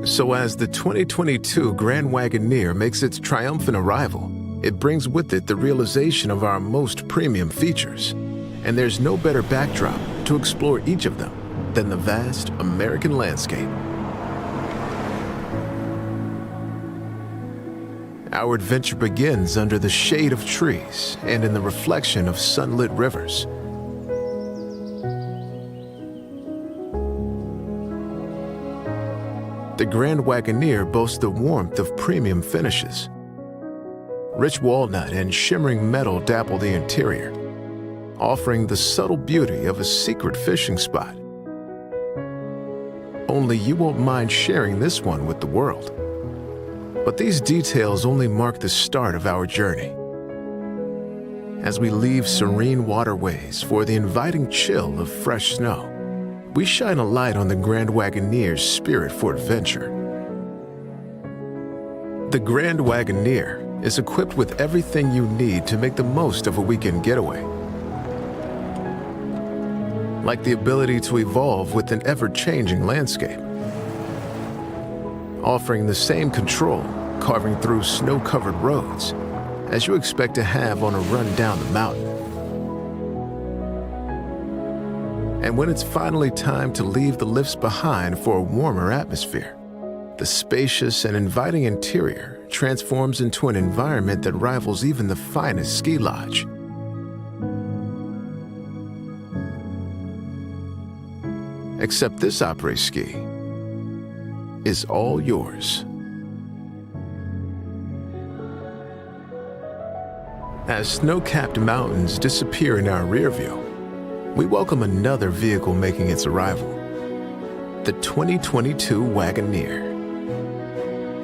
So as the 2022 Grand Wagoneer makes its triumphant arrival, it brings with it the realization of our most premium features. And there's no better backdrop to explore each of them than the vast American landscape. Our adventure begins under the shade of trees and in the reflection of sunlit rivers. The Grand Wagoneer boasts the warmth of premium finishes. Rich walnut and shimmering metal dapple the interior, offering the subtle beauty of a secret fishing spot. Only you won't mind sharing this one with the world. But these details only mark the start of our journey. As we leave serene waterways for the inviting chill of fresh snow, we shine a light on the Grand Wagoneer's spirit for adventure. The Grand Wagoneer is equipped with everything you need to make the most of a weekend getaway. Like the ability to evolve with an ever-changing landscape, offering the same control carving through snow-covered roads as you expect to have on a run down the mountain. And when it's finally time to leave the lifts behind for a warmer atmosphere, the spacious and inviting interior transforms into an environment that rivals even the finest ski lodge. Except this après-ski is all yours. As snow-capped mountains disappear in our rear view, we welcome another vehicle making its arrival, the 2022 Wagoneer.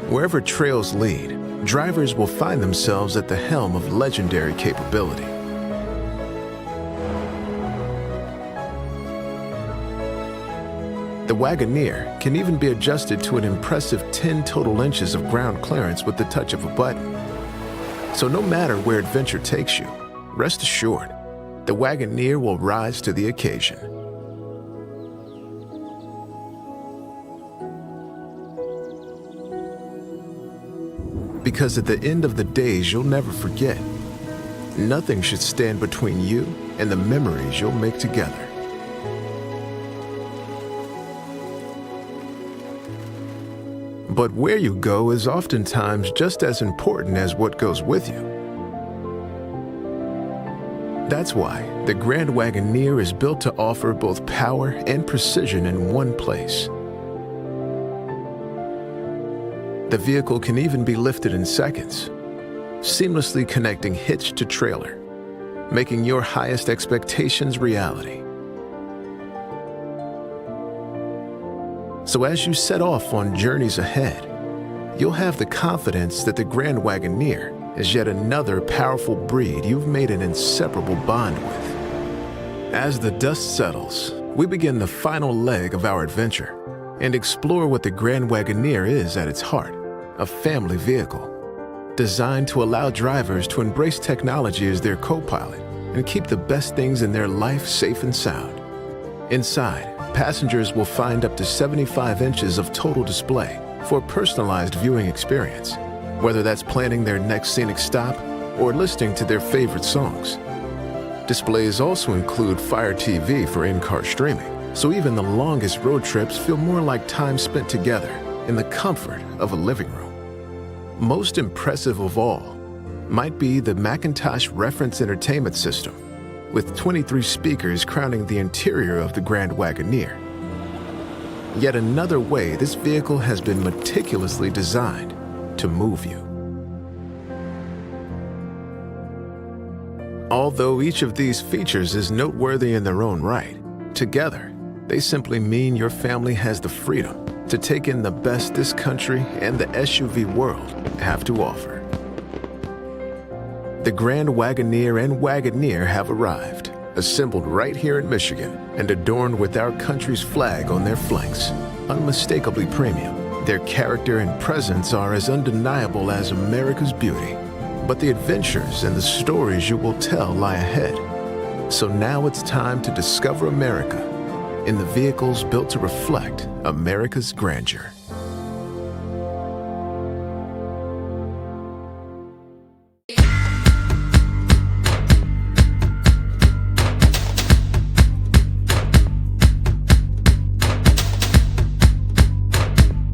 Wherever trails lead, drivers will find themselves at the helm of legendary capability. The Wagoneer can even be adjusted to an impressive 10 total inches of ground clearance with the touch of a button. So no matter where adventure takes you, rest assured, the Wagoneer will rise to the occasion. Because at the end of the days you'll never forget, nothing should stand between you and the memories you'll make together. But where you go is oftentimes just as important as what goes with you. That's why the Grand Wagoneer is built to offer both power and precision in one place. The vehicle can even be lifted in seconds, seamlessly connecting hitch to trailer, making your highest expectations reality. So as you set off on journeys ahead, you'll have the confidence that the Grand Wagoneer is yet another powerful breed you've made an inseparable bond with. As the dust settles, we begin the final leg of our adventure and explore what the Grand Wagoneer is at its heart, a family vehicle, designed to allow drivers to embrace technology as their co-pilot and keep the best things in their life safe and sound. Inside, passengers will find up to 75 inches of total display for a personalized viewing experience, whether that's planning their next scenic stop or listening to their favorite songs. Displays also include Fire TV for in-car streaming, so even the longest road trips feel more like time spent together in the comfort of a living room. Most impressive of all might be the Macintosh Reference Entertainment System, with 23 speakers crowning the interior of the Grand Wagoneer. Yet another way this vehicle has been meticulously designed to move you. Although each of these features is noteworthy in their own right, together, they simply mean your family has the freedom to take in the best this country and the SUV world have to offer. The Grand Wagoneer and Wagoneer have arrived, assembled right here in Michigan and adorned with our country's flag on their flanks. Unmistakably premium, their character and presence are as undeniable as America's beauty. But the adventures and the stories you will tell lie ahead. So now it's time to discover America in the vehicles built to reflect America's grandeur.